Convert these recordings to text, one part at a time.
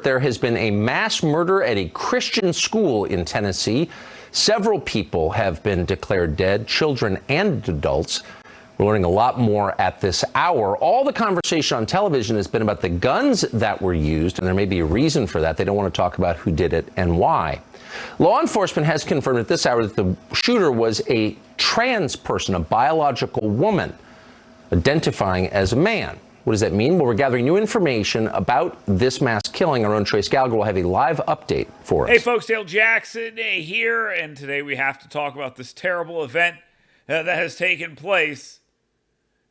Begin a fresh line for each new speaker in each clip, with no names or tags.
There has been a mass murder at a Christian school in Tennessee. Several people have been declared dead, children and adults. We're learning a lot more at this hour. All the conversation on television has been about the guns that were used, and there may be a reason for that. They don't want to talk about who did it and why. Law enforcement has confirmed at this hour that the shooter was a trans person, a biological woman, identifying as a man. What does that mean? Well, we're gathering new information about this mass killing. Our own Trace Gallagher will have a live update for us.
Hey folks, Dale Jackson here, and today we have to talk about this terrible event that has taken place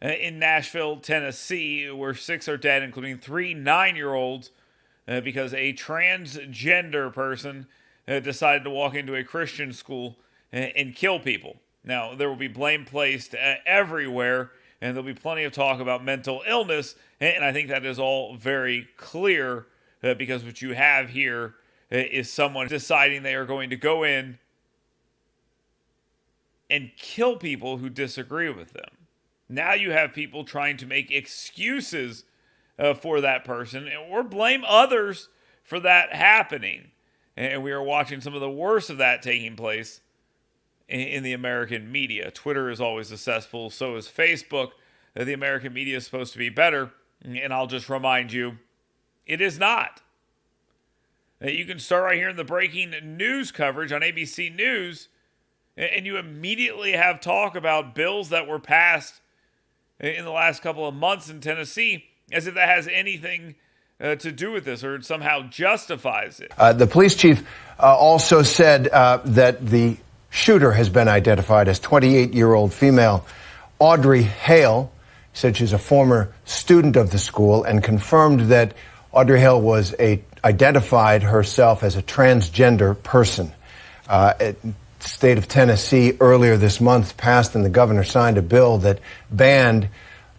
in Nashville, Tennessee, where 6 are dead, including 3 9-year-olds, because a transgender person decided to walk into a Christian school and kill people. Now, there will be blame placed everywhere, and there'll be plenty of talk about mental illness, and I think that is all very clear, because what you have here is someone deciding they are going to go in and kill people who disagree with them. Now you have people trying to make excuses for that person or blame others for that happening. And we are watching some of the worst of that taking place in the American media. Twitter is always successful, so is Facebook. The American media is supposed to be better, and I'll just remind you, it is not. You can start right here in the breaking news coverage on ABC News, and you immediately have talk about bills that were passed in the last couple of months in Tennessee, as if that has anything to do with this or it somehow justifies it.
The police chief also said that the shooter has been identified as 28-year-old female Audrey Hale. He said she's a former student of the school and confirmed that Audrey Hale was identified herself as a transgender person. The state of Tennessee earlier this month passed and the governor signed a bill that banned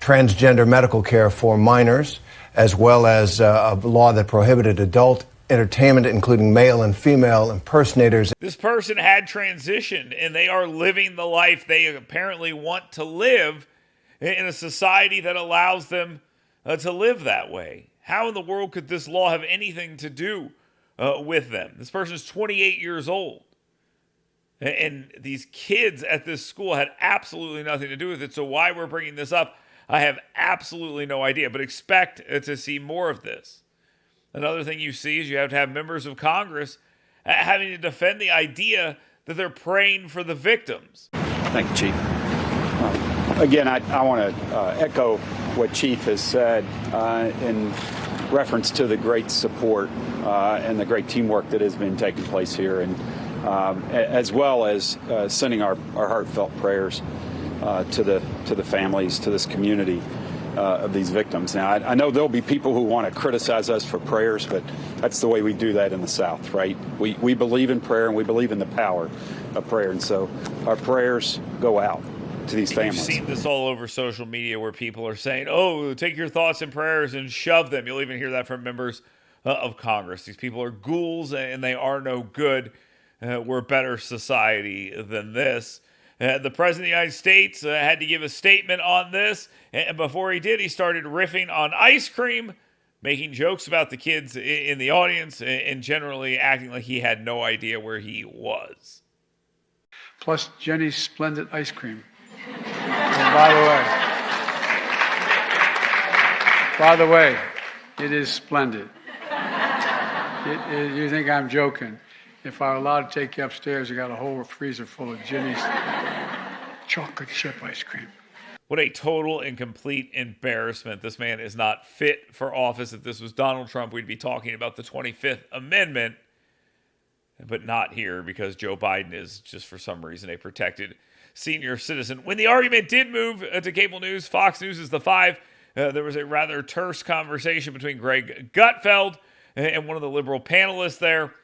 transgender medical care for minors, as well as a law that prohibited adult entertainment, including male and female impersonators.
This person had transitioned, and they are living the life they apparently want to live in a society that allows them to live that way. How in the world could this law have anything to do with them? This person is 28 years old. And these kids at this school had absolutely nothing to do with it. So why we're bringing this up, I have absolutely no idea. But expect to see more of this. Another thing you see is you have to have members of Congress having to defend the idea that they're praying for the victims.
Thank you, Chief. Again, I want to echo what Chief has said in reference to the great support and the great teamwork that has been taking place here, and as well as sending our heartfelt prayers to the families, to this community of these victims. Now, I know there'll be people who want to criticize us for prayers, but that's the way we do that in the South, right? We believe in prayer, and we believe in the power of prayer, and so our prayers go out to these families.
You've seen this all over social media where people are saying, oh, take your thoughts and prayers and shove them. You'll even hear that from members of Congress. These people are ghouls, and they are no good. We're a better society than this. The President of the United States had to give a statement on this, and before he did, he started riffing on ice cream, making jokes about the kids in the audience, and generally acting like he had no idea where he was.
Plus Jenny's splendid ice cream. And by the way, it is splendid. You think I'm joking? If I were allowed to take you upstairs, I got a whole freezer full of Jenny's chocolate chip ice cream.
What a total and complete embarrassment. This man is not fit for office. If this was Donald Trump, we'd be talking about the 25th Amendment, but not here because Joe Biden is just for some reason a protected senior citizen. When the argument did move to cable news, Fox News is the 5, there was a rather terse conversation between Greg Gutfeld and one of the liberal panelists there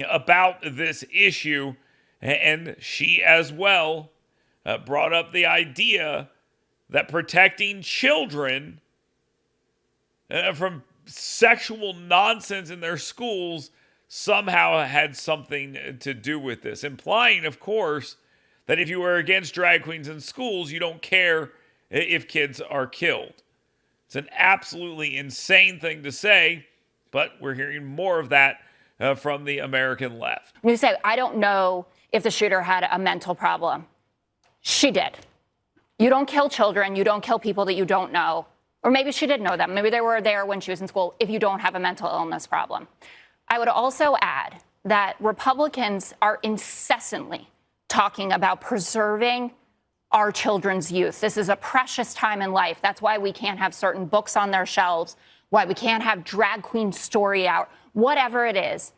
about this issue, and she as well brought up the idea that protecting children from sexual nonsense in their schools somehow had something to do with this, implying, of course, that if you were against drag queens in schools, you don't care if kids are killed. It's an absolutely insane thing to say, But we're hearing more of that from the American left.
You say, I don't know if the shooter had a mental problem. She did. You don't kill children. You don't kill people that you don't know. Or maybe she did know them. Maybe they were there when she was in school if you don't have a mental illness problem. I would also add that Republicans are incessantly talking about preserving our children's youth. This is a precious time in life. That's why we can't have certain books on their shelves, why we can't have drag queen story out, whatever it is.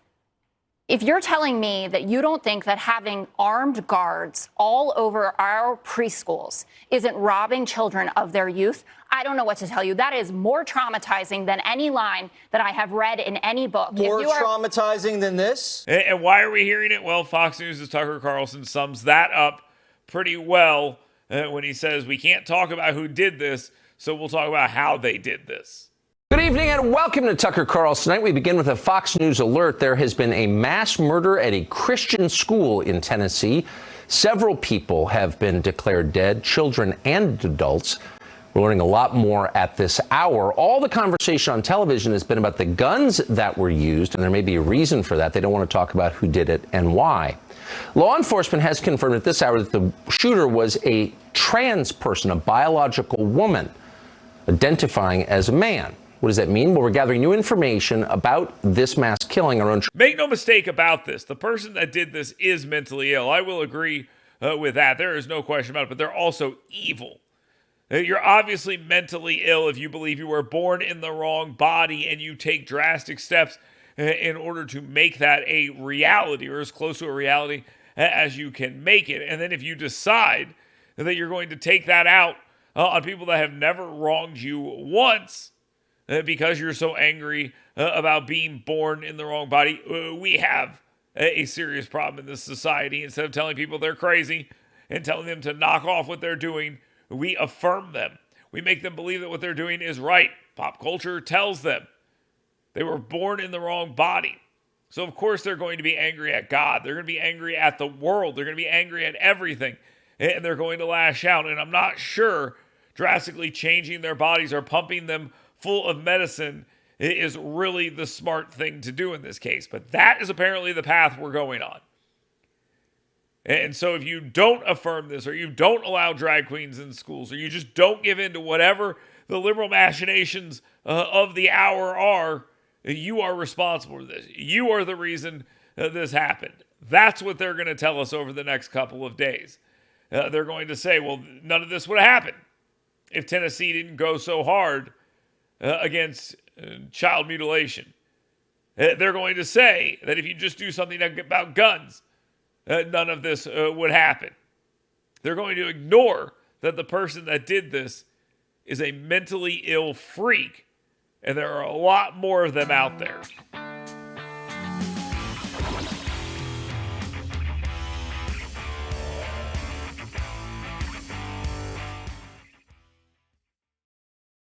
If you're telling me that you don't think that having armed guards all over our preschools isn't robbing children of their youth, I don't know what to tell you. That is more traumatizing than any line that I have read in any book.
More traumatizing than this?
And why are we hearing it? Well, Fox News' Tucker Carlson sums that up pretty well when he says we can't talk about who did this, so we'll talk about how they did this.
Good evening and welcome to Tucker Carlson Tonight. We begin with a Fox News alert. There has been a mass murder at a Christian school in Tennessee. Several people have been declared dead, children and adults. We're learning a lot more at this hour. All the conversation on television has been about the guns that were used, and there may be a reason for that. They don't want to talk about who did it and why. Law enforcement has confirmed at this hour that the shooter was a trans person, a biological woman, identifying as a man. What does that mean? Well, we're gathering new information about this mass killing.
Make no mistake about this. The person that did this is mentally ill. I will agree with that. There is no question about it, but they're also evil. You're obviously mentally ill if you believe you were born in the wrong body and you take drastic steps in order to make that a reality, or as close to a reality as you can make it. And then if you decide that you're going to take that out on people that have never wronged you once, because you're so angry about being born in the wrong body, we have a serious problem in this society. Instead of telling people they're crazy and telling them to knock off what they're doing, we affirm them. We make them believe that what they're doing is right. Pop culture tells them they were born in the wrong body. So of course they're going to be angry at God. They're going to be angry at the world. They're going to be angry at everything. And they're going to lash out. And I'm not sure drastically changing their bodies or pumping them full of medicine is really the smart thing to do in this case. But that is apparently the path we're going on. And so if you don't affirm this, or you don't allow drag queens in schools, or you just don't give in to whatever the liberal machinations of the hour are, you are responsible for this. You are the reason this happened. That's what they're going to tell us over the next couple of days. They're going to say, well, none of this would have happened if Tennessee didn't go so hard against child mutilation. They're going to say that if you just do something about guns, none of this would happen. They're going to ignore that the person that did this is a mentally ill freak, and there are a lot more of them out there.